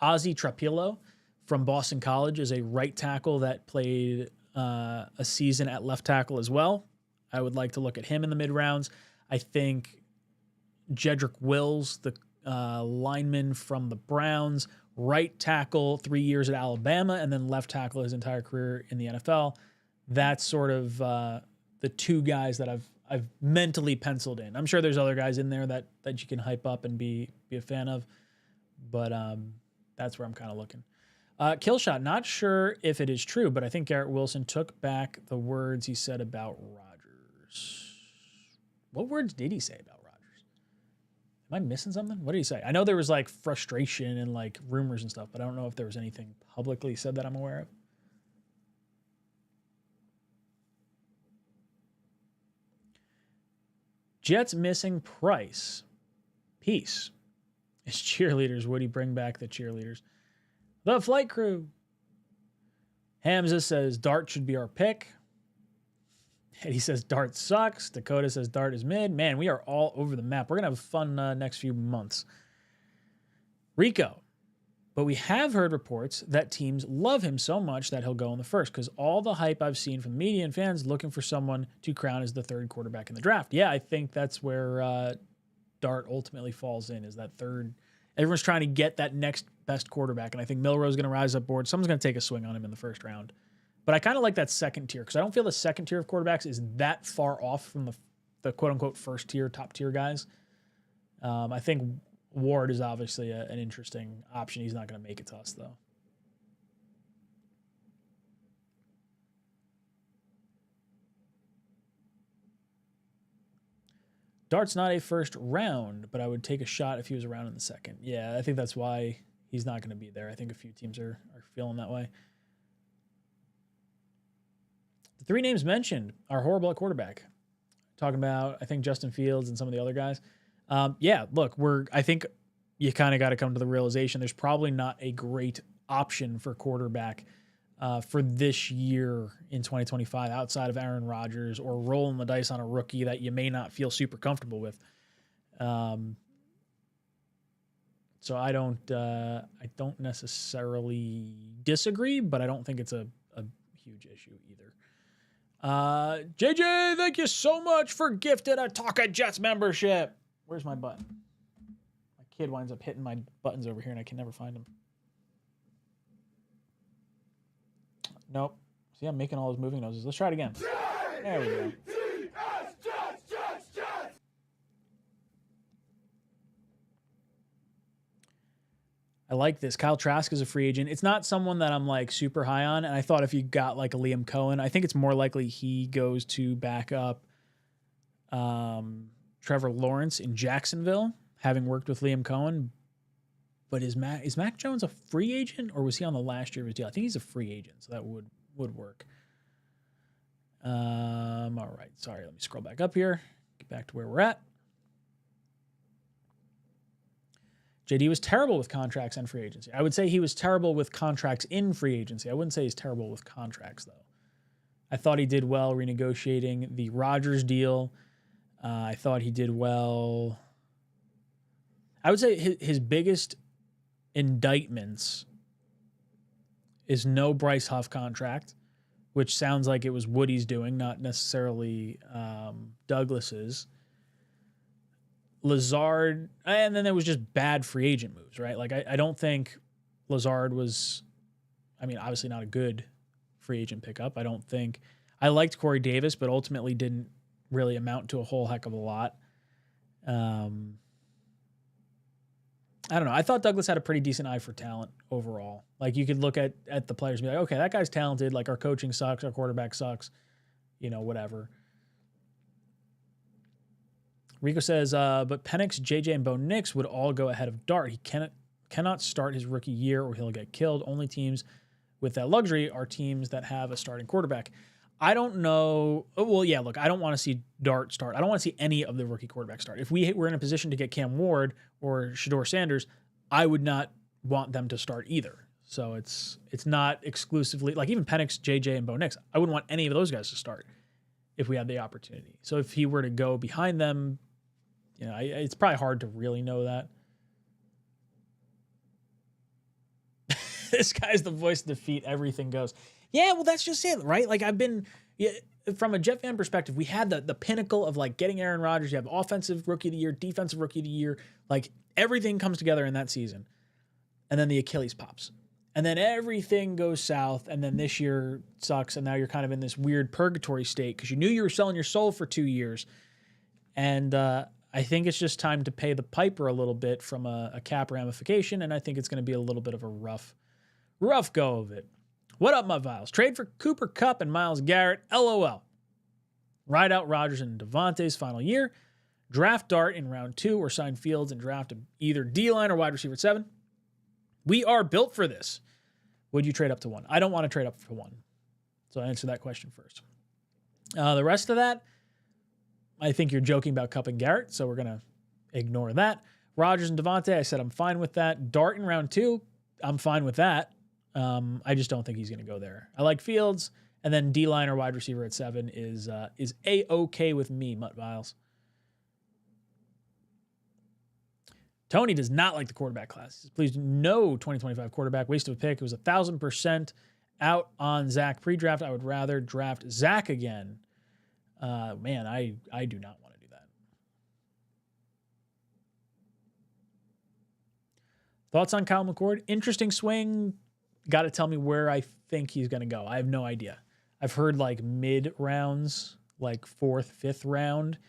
Ozzie Trapillo from Boston College is a right tackle that played a season at left tackle as well. I would like to look at him in the mid-rounds. I think Jedrick Wills, the lineman from the Browns, right tackle, 3 years at Alabama, and then left tackle his entire career in the NFL. That's sort of the 2 guys that I've mentally penciled in. I'm sure there's other guys in there that you can hype up and be a fan of, but that's where I'm kind of looking. Killshot, not sure if it is true, but I think Garrett Wilson took back the words he said about Rodgers. What words did he say about Rodgers? Am I missing something? What did he say? I know there was frustration and rumors and stuff, but I don't know if there was anything publicly said that I'm aware of. Jets missing Price. Peace. His cheerleaders. Would he bring back the cheerleaders? The flight crew. Hamza says Dart should be our pick. Eddie says Dart sucks. Dakota says Dart is mid. Man, we are all over the map. We're going to have a fun next few months. Rico. But we have heard reports that teams love him so much that he'll go in the first because all the hype I've seen from the media and fans looking for someone to crown as the 3rd quarterback in the draft. Yeah, I think that's where Dart ultimately falls in, is that 3rd. Everyone's trying to get that next best quarterback, and I think Milroe's going to rise up board. Someone's going to take a swing on him in the 1st round. But I kind of like that 2nd tier because I don't feel the 2nd tier of quarterbacks is that far off from the the quote unquote first tier, top tier guys. I think Ward is obviously an interesting option. He's not going to make it to us though. Dart's not a first round, but I would take a shot if he was around in the second. Yeah, I think that's why he's not going to be there. I think a few teams are feeling that way. The three names mentioned are horrible at quarterback. Talking about, I think, Justin Fields and some of the other guys. Yeah, look, I think you kind of got to come to the realization there's probably not a great option for quarterback for this year in 2025 outside of Aaron Rodgers or rolling the dice on a rookie that you may not feel super comfortable with. So I don't necessarily disagree, but I don't think it's a huge issue either. JJ, thank you so much for gifting a Talking Jets membership. Where's my button? My kid winds up hitting my buttons over here and I can never find them. Nope. See, I'm making all those moving noses. Let's try it again. There we go. I like this. Kyle Trask is a free agent. It's not someone that I'm like super high on. And I thought if you got like a Liam Cohen, I think it's more likely he goes to back up Trevor Lawrence in Jacksonville, having worked with Liam Cohen. But is Mac Jones a free agent or was he on the last year of his deal? I think he's a free agent, so that would work. All right. Sorry, let me scroll back up here. Get back to where we're at. JD was terrible with contracts and free agency. I would say he was terrible with contracts in free agency. I wouldn't say he's terrible with contracts, though. I thought he did well renegotiating the Rodgers deal. I thought he did well. I would say his biggest indictments is no Bryce Huff contract, which sounds like it was Woody's doing, not necessarily Douglas's. Lazard, and then there was just bad free agent moves, right? Like, I don't think Lazard was, I mean, obviously not a good free agent pickup. I don't think, I liked Corey Davis, but ultimately didn't really amount to a whole heck of a lot. I don't know. I thought Douglas had a pretty decent eye for talent overall. Like, you could look at the players and be like, okay, that guy's talented. Like, our coaching sucks. Our quarterback sucks. You know, whatever. Rico says, but Penix, JJ, and Bo Nix would all go ahead of Dart. He cannot start his rookie year or he'll get killed. Only teams with that luxury are teams that have a starting quarterback. I don't know. Well, yeah, look, I don't want to see Dart start. I don't want to see any of the rookie quarterbacks start. If we were in a position to get Cam Ward or Shedeur Sanders, I would not want them to start either. So it's not exclusively, like even Penix, JJ, and Bo Nix, I wouldn't want any of those guys to start if we had the opportunity. So if he were to go behind them, you know, it's probably hard to really know that. This guy's the voice of defeat. Everything goes. Yeah, well, that's just it, right? Like, from a Jet fan perspective, we had the pinnacle of like getting Aaron Rodgers. You have offensive rookie of the year, defensive rookie of the year. Like, everything comes together in that season. And then the Achilles pops. And then everything goes south. And then this year sucks. And now you're kind of in this weird purgatory state because you knew you were selling your soul for 2 years. And I think it's just time to pay the piper a little bit from a cap ramification, and I think it's going to be a little bit of a rough go of it. What up, my Viles? Trade for Cooper Kupp and Myles Garrett, LOL. Ride out Rodgers and Devontae's final year. Draft Dart in round 2 or sign Fields and draft either D-line or wide receiver at 7. We are built for this. Would you trade up to 1? I don't want to trade up for 1. So I answer that question first. The rest of that, I think you're joking about Kupp and Garrett, so we're going to ignore that. Rodgers and Devontae, I said I'm fine with that. Dart in round 2, I'm fine with that. I just don't think he's going to go there. I like Fields, and then D-line or wide receiver at 7 is A-okay with me, Mutt Viles. Tony does not like the quarterback class. He says, please, no 2025 quarterback. Waste of a pick. It was 1,000% out on Zach pre-draft. I would rather draft Zach again. Man, I do not want to do that. Thoughts on Kyle McCord? Interesting swing. Got to tell me where I think he's going to go. I have no idea. I've heard like mid rounds, like 4th, 5th round.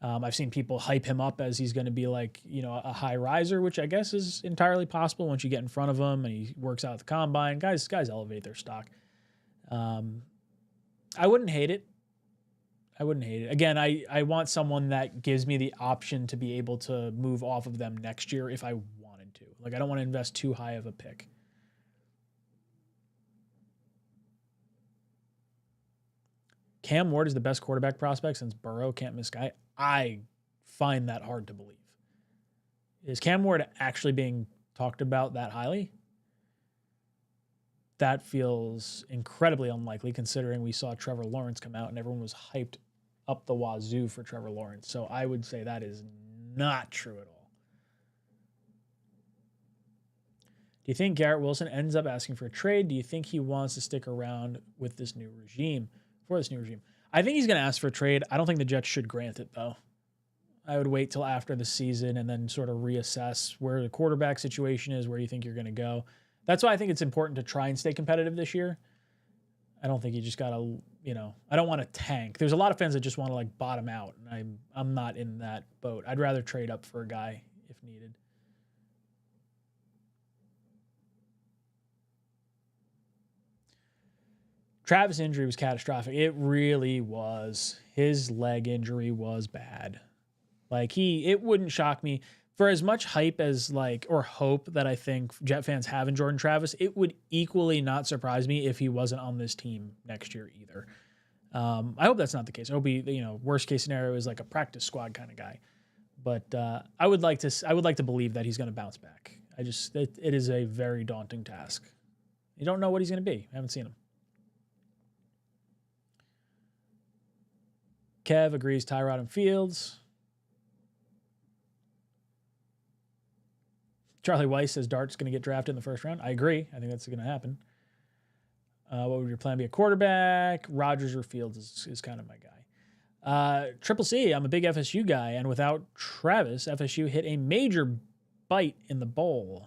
I've seen people hype him up as he's going to be like, a high riser, which I guess is entirely possible once you get in front of him and he works out at the combine. Guys elevate their stock. I wouldn't hate it. Again, I want someone that gives me the option to be able to move off of them next year if I wanted to. Like, I don't want to invest too high of a pick. Cam Ward is the best quarterback prospect since Burrow can't miss guy. I find that hard to believe. Is Cam Ward actually being talked about that highly? That feels incredibly unlikely considering we saw Trevor Lawrence come out and everyone was hyped up the wazoo for Trevor Lawrence. So I would say that is not true at all. Do you think Garrett Wilson ends up asking for a trade? Do you think he wants to stick around with this new regime? I think he's going to ask for a trade. I don't think the Jets should grant it, though. I would wait till after the season and then sort of reassess where the quarterback situation is, where you think you're going to go. That's why I think it's important to try and stay competitive this year. I don't think you just got to, I don't want to tank. There's a lot of fans that just want to like bottom out, and I'm not in that boat. I'd rather trade up for a guy if needed. Travis' injury was catastrophic. It really was. His leg injury was bad. Like it wouldn't shock me for as much hype as or hope that I think Jet fans have in Jordan Travis. It would equally not surprise me if he wasn't on this team next year either. I hope that's not the case. It'll be, worst case scenario is like a practice squad kind of guy. But I would like to believe that he's going to bounce back. It is a very daunting task. You don't know what he's going to be. I haven't seen him. Kev agrees Tyrod and Fields. Charlie Weiss says Dart's going to get drafted in the first round. I agree. I think that's going to happen. What would your plan be? A quarterback? Rodgers or Fields is kind of my guy. Triple C, I'm a big FSU guy, and without Travis, FSU hit a major bite in the bowl.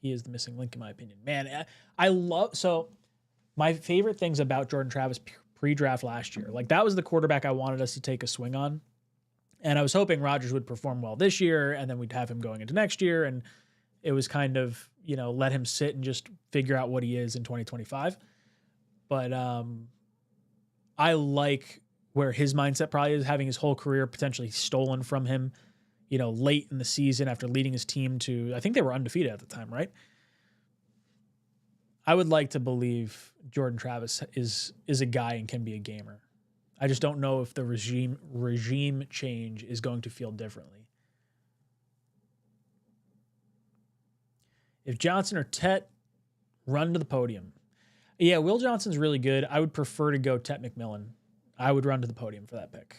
He is the missing link, in my opinion. Man, so my favorite things about Jordan Travis pre-draft last year, that was the quarterback I wanted us to take a swing on. And I was hoping Rodgers would perform well this year, and then we'd have him going into next year. And it was kind of, let him sit and just figure out what he is in 2025. But I like where his mindset probably is, having his whole career potentially stolen from him, late in the season after leading his team to, I think they were undefeated at the time, right? I would like to believe Jordan Travis is a guy and can be a gamer. I just don't know if the regime change is going to feel differently. If Johnson or Tet run to the podium. Yeah, Will Johnson's really good. I would prefer to go Tet McMillan. I would run to the podium for that pick.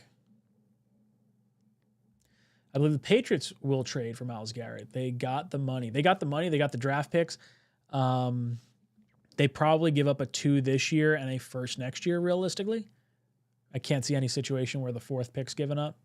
I believe the Patriots will trade for Myles Garrett. They got the money. They got the draft picks. They probably give up a 2 this year and a first next year, realistically. I can't see any situation where the 4th pick's given up.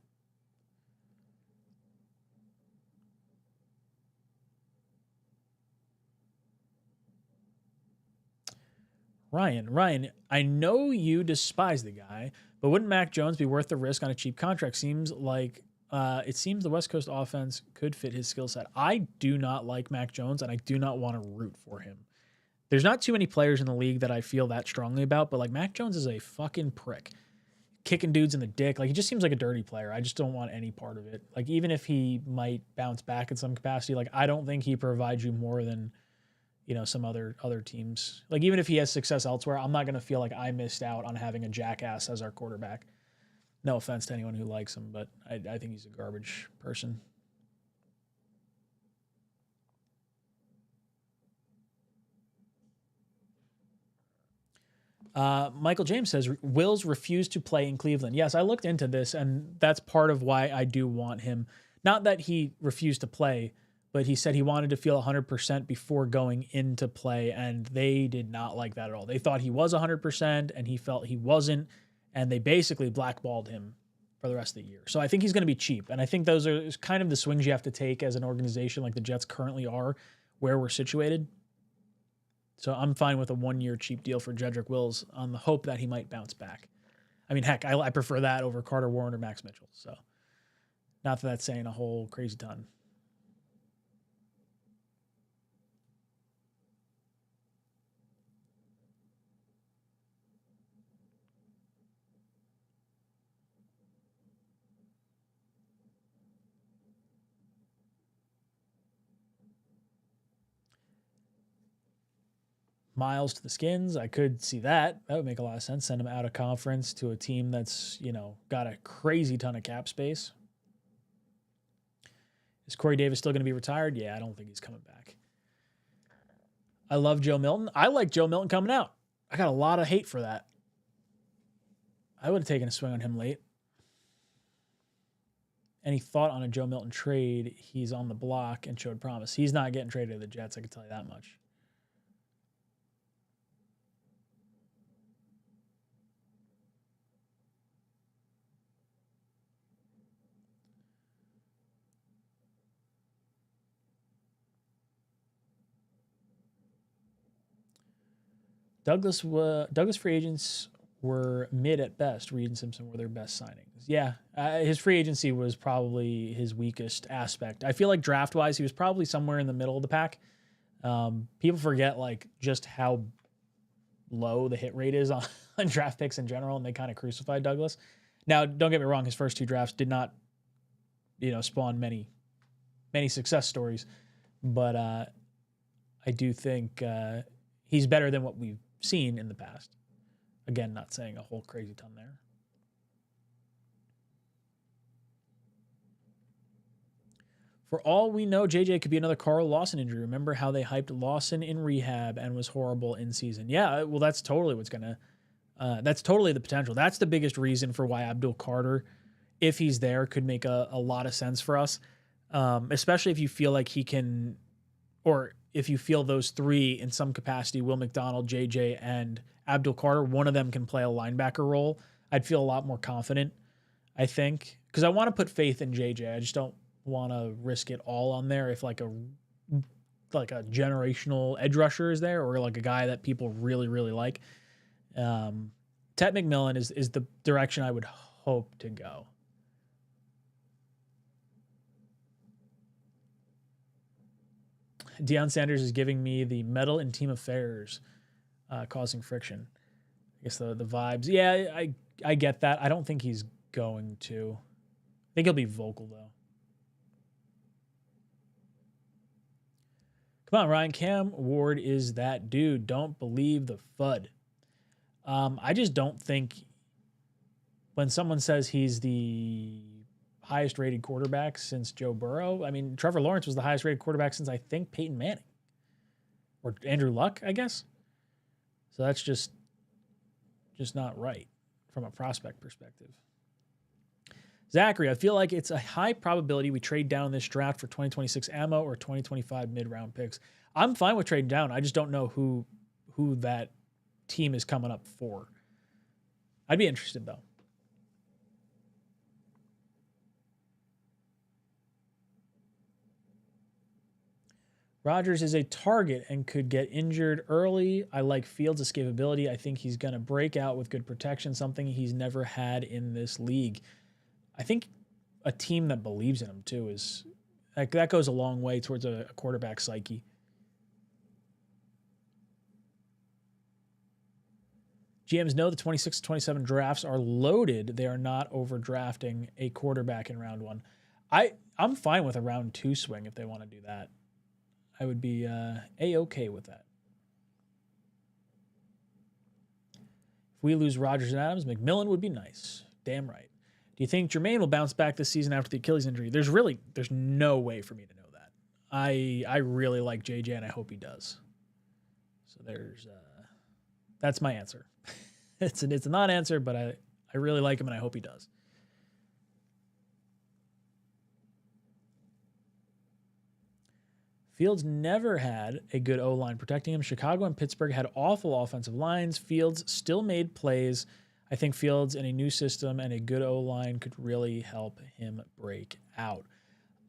Ryan, I know you despise the guy, but wouldn't Mac Jones be worth the risk on a cheap contract? It seems the West Coast offense could fit his skill set. I do not like Mac Jones, and I do not want to root for him. There's not too many players in the league that I feel that strongly about, but Mac Jones is a fucking prick. Kicking dudes in the dick. He just seems like a dirty player. I just don't want any part of it. Even if he might bounce back in some capacity, I don't think he provides you more than, some other teams. Even if he has success elsewhere, I'm not going to feel like I missed out on having a jackass as our quarterback. No offense to anyone who likes him, but I think he's a garbage person. Michael James says, Wills refused to play in Cleveland. Yes, I looked into this, and that's part of why I do want him. Not that he refused to play, but he said he wanted to feel 100% before going into play, and they did not like that at all. They thought he was 100%, and he felt he wasn't, and they basically blackballed him for the rest of the year. So I think he's going to be cheap, and I think those are kind of the swings you have to take as an organization like the Jets currently are, where we're situated. So I'm fine with a 1-year cheap deal for Jedrick Wills on the hope that he might bounce back. I mean, heck, I prefer that over Carter Warren or Max Mitchell. So not that that's saying a whole crazy ton. Miles to the Skins. I could see that. That would make a lot of sense. Send him out of conference to a team that's, got a crazy ton of cap space. Is Corey Davis still going to be retired? Yeah, I don't think he's coming back. I love Joe Milton. I like Joe Milton coming out. I got a lot of hate for that. I would have taken a swing on him late. Any thought on a Joe Milton trade? He's on the block and showed promise. He's not getting traded to the Jets, I can tell you that much. Douglas free agents were mid at best. Reed and Simpson were their best signings. Yeah, his free agency was probably his weakest aspect. I feel like draft-wise, he was probably somewhere in the middle of the pack. People forget just how low the hit rate is on draft picks in general, and they kind of crucified Douglas. Now, don't get me wrong, his first two drafts did not, spawn many success stories, but I do think he's better than what we've seen in the past. Again, not saying a whole crazy ton there. For all we know, JJ could be another Carl Lawson injury. Remember how they hyped Lawson in rehab and was horrible in season? Yeah, well, that's totally that's totally the potential. That's the biggest reason for why Abdul Carter, if he's there, could make a lot of sense for us. Especially if you feel like he can, or if you feel those three in some capacity, Will McDonald, JJ, and Abdul Carter, one of them can play a linebacker role, I'd feel a lot more confident, I think. Because I want to put faith in JJ. I just don't want to risk it all on there if like a generational edge rusher is there, or like a guy that people really, really like. Tet McMillan is the direction I would hope to go. Deion Sanders is giving me the metal in team affairs, causing friction. I guess the vibes. Yeah, I get that. I don't think he's going to. I think he'll be vocal, though. Come on, Ryan. Cam Ward is that dude. Don't believe the FUD. I just don't think when someone says he's the highest rated quarterback since Joe Burrow. I mean, Trevor Lawrence was the highest rated quarterback since I think Peyton Manning or Andrew Luck, I guess. So that's just not right from a prospect perspective. Zachary, I feel like it's a high probability we trade down this draft for 2026 ammo or 2025 mid-round picks. I'm fine with trading down. I just don't know who that team is coming up for. I'd be interested, though. Rodgers is a target and could get injured early. I like Fields' escapability. I think he's going to break out with good protection, something he's never had in this league. I think a team that believes in him, too, is that goes a long way towards a quarterback psyche. GMs know the 26 to 27 drafts are loaded. They are not overdrafting a quarterback in round one. I'm fine with a round two swing if they want to do that. I would be A-okay with that. If we lose Rodgers and Adams, McMillan would be nice. Damn right. Do you think Jermaine will bounce back this season after the Achilles injury? There's no way for me to know that. I really like JJ, and I hope he does. So that's my answer. It's a non-answer, but I really like him, and I hope he does. Fields never had a good O-line protecting him. Chicago and Pittsburgh had awful offensive lines. Fields still made plays. I think Fields in a new system and a good O-line could really help him break out.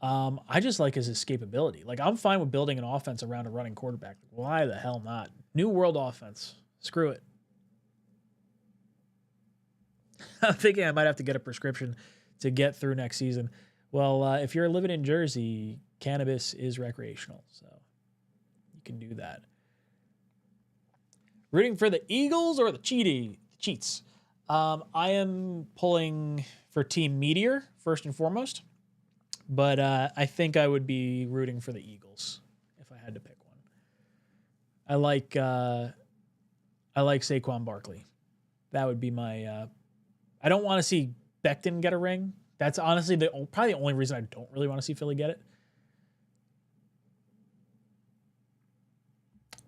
I just like his escapability. I'm fine with building an offense around a running quarterback. Why the hell not? New world offense. Screw it. I'm thinking I might have to get a prescription to get through next season. Well, if you're living in Jersey, cannabis is recreational, so you can do that. Rooting for the Eagles or the Cheats? I am pulling for Team Meteor first and foremost, but I think I would be rooting for the Eagles if I had to pick one. I like Saquon Barkley. That would be my. I don't want to see Becton get a ring. That's honestly probably the only reason I don't really want to see Philly get it.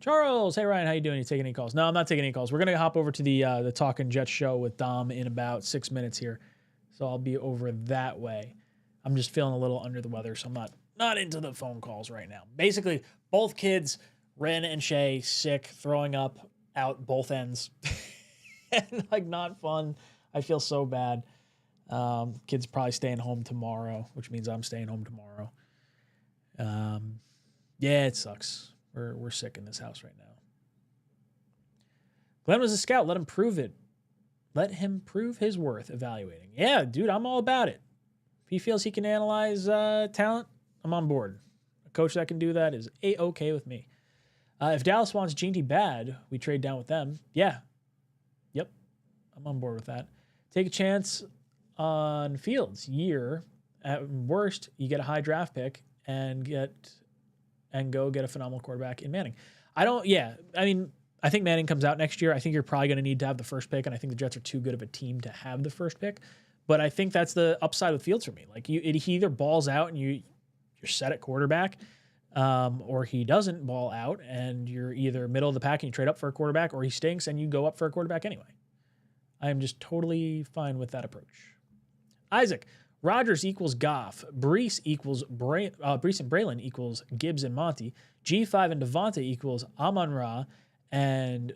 Charles, hey Ryan, how you doing? You taking any calls? No, I'm not taking any calls. We're gonna hop over to the Talking Jets show with Dom in about 6 minutes here, so I'll be over that way. I'm just feeling a little under the weather, so I'm not into the phone calls right now. Basically, both kids, Ren and Shay, sick, throwing up out both ends, and like not fun. I feel so bad. Kids probably staying home tomorrow, which means I'm staying home tomorrow. Yeah, it sucks. We're sick in this house right now. Glenn was a scout. Let him prove it. Let him prove his worth evaluating. Yeah, dude, I'm all about it. If he feels he can analyze talent, I'm on board. A coach that can do that is A-OK with me. If Dallas wants Ginty bad, we trade down with them. Yeah. Yep. I'm on board with that. Take a chance on Fields. Year. At worst, you get a high draft pick and go get a phenomenal quarterback in Manning. I think Manning comes out next year. I think you're probably going to need to have the first pick, and I think the Jets are too good of a team to have the first pick. But I think that's the upside with Fields for me. Like he either balls out and you're set at quarterback, or he doesn't ball out and you're either middle of the pack and you trade up for a quarterback, or he stinks and you go up for a quarterback anyway. I am just totally fine with that approach. Isaac, Rodgers equals Goff. Brees equals Brees and Braylon equals Gibbs and Monty. G5 and Devontae equals Amon-Ra and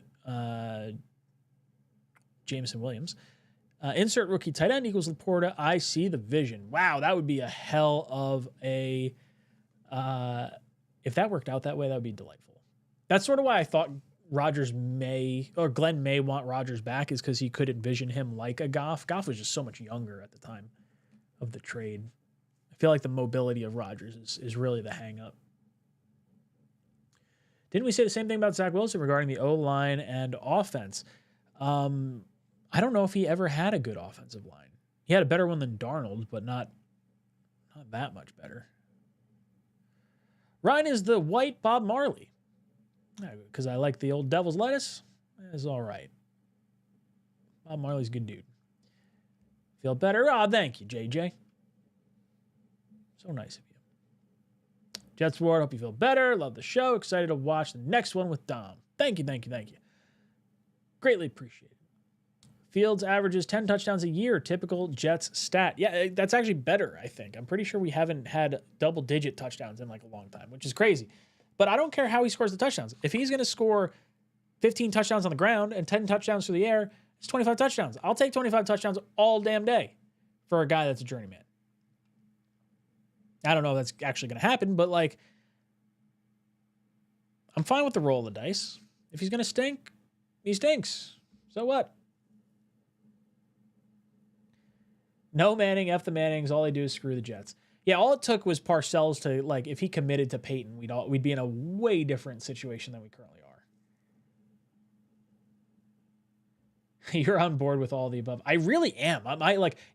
Jameson Williams. Insert rookie tight end equals Laporta. I see the vision. Wow, that would be a hell of a... if that worked out that way, that would be delightful. That's sort of why I thought Glenn may want Rodgers back, is because he could envision him like a Goff. Goff was just so much younger at the time of the trade. I feel like the mobility of Rodgers is really the hang-up. Didn't we say the same thing about Zach Wilson regarding the O-line and offense? I don't know if he ever had a good offensive line. He had a better one than Darnold, but not that much better. Ryan is the white Bob Marley. Because I like the old devil's lettuce. It's all right. Bob Marley's a good dude. Feel better? Oh, thank you, JJ. So nice of you. Jets Ward, hope you feel better. Love the show. Excited to watch the next one with Dom. Thank you. Greatly appreciated. Fields averages 10 touchdowns a year, typical Jets stat. Yeah, that's actually better, I think. I'm pretty sure we haven't had double-digit touchdowns in like a long time, which is crazy. But I don't care how he scores the touchdowns. If he's going to score 15 touchdowns on the ground and 10 touchdowns through the air, it's 25 touchdowns. I'll take 25 touchdowns all damn day for a guy that's a journeyman. I don't know if that's actually going to happen, but like, I'm fine with the roll of the dice. If he's going to stink, he stinks. So what? No Manning, F the Mannings. All they do is screw the Jets. Yeah, all it took was Parcells to, like, if he committed to Peyton, we'd be in a way different situation than we currently are. You're on board with all the above. I really am.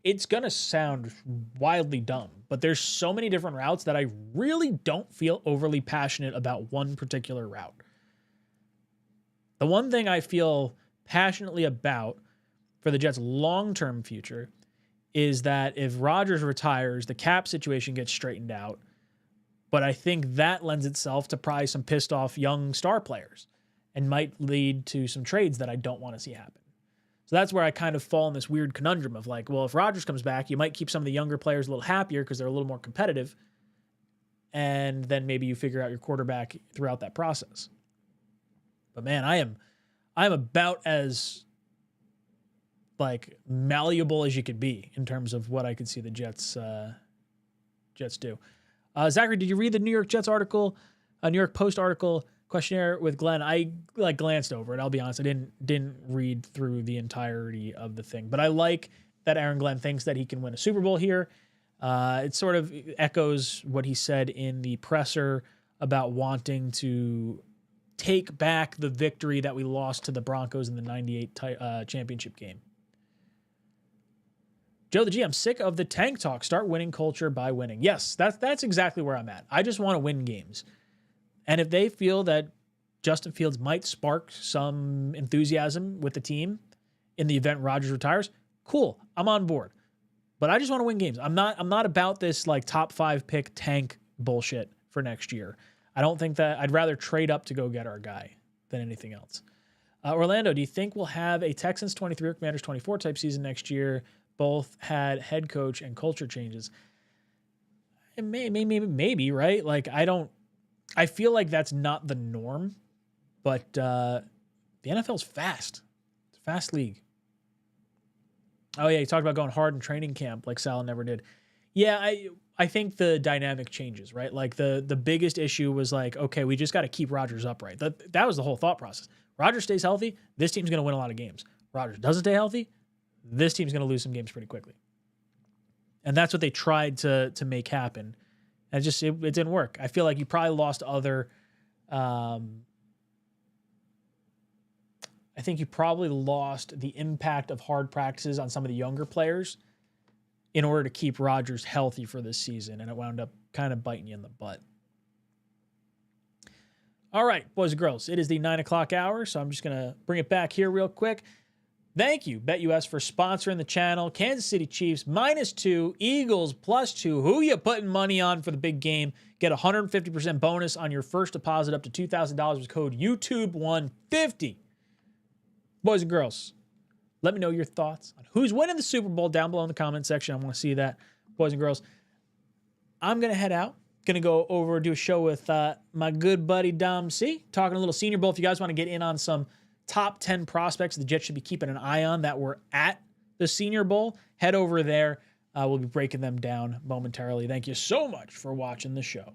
It's going to sound wildly dumb, but there's so many different routes that I really don't feel overly passionate about one particular route. The one thing I feel passionately about for the Jets' long-term future is that if Rodgers retires, the cap situation gets straightened out. But I think that lends itself to probably some pissed off young star players and might lead to some trades that I don't want to see happen. So that's where I kind of fall in this weird conundrum of like, well, if Rodgers comes back, you might keep some of the younger players a little happier because they're a little more competitive. And then maybe you figure out your quarterback throughout that process. But man, I'm about as like malleable as you could be in terms of what I could see the Jets do. Zachary, did you read the New York Jets article, a New York Post article questionnaire with Glenn. I like glanced over it. I'll be honest. I didn't read through the entirety of the thing, but I like that Aaron Glenn thinks that he can win a Super Bowl here. It sort of echoes what he said in the presser about wanting to take back the victory that we lost to the Broncos in the 98 championship game. Joe the G, I'm sick of the tank talk. Start winning culture by winning. Yes, that's exactly where I'm at. I just want to win games. And if they feel that Justin Fields might spark some enthusiasm with the team in the event Rodgers retires, cool. I'm on board. But I just want to win games. I'm not about this like top 5 pick tank bullshit for next year. I don't think that I'd rather trade up to go get our guy than anything else. Orlando, do you think we'll have a Texans 23 or Commanders 24 type season next year? Both had head coach and culture changes. Maybe, right? Like, I feel like that's not the norm, but the NFL's fast. It's a fast league. Oh, yeah, you talked about going hard in training camp like Sal never did. Yeah, I think the dynamic changes, right? Like, the biggest issue was like, okay, we just got to keep Rodgers upright. That was the whole thought process. Rodgers stays healthy, this team's going to win a lot of games. Rodgers doesn't stay healthy, this team's going to lose some games pretty quickly. And that's what they tried to make happen. And it didn't work. I feel like you probably lost other... I think you probably lost the impact of hard practices on some of the younger players in order to keep Rodgers healthy for this season, and it wound up kind of biting you in the butt. All right, boys and girls, it is the 9 o'clock hour, so I'm just going to bring it back here real quick. Thank you, BetUS, for sponsoring the channel. Kansas City Chiefs -2, Eagles +2. Who you putting money on for the big game? Get 150% bonus on your first deposit up to $2,000 with code YouTube150. Boys and girls, let me know your thoughts on who's winning the Super Bowl down below in the comment section. I want to see that. Boys and girls, I'm going to head out. Going to go over and do a show with my good buddy Dom C. Talking a little Senior Bowl. If you guys want to get in on some top 10 prospects the Jets should be keeping an eye on that were at the Senior Bowl, head over there. We'll be breaking them down momentarily. Thank you so much for watching the show.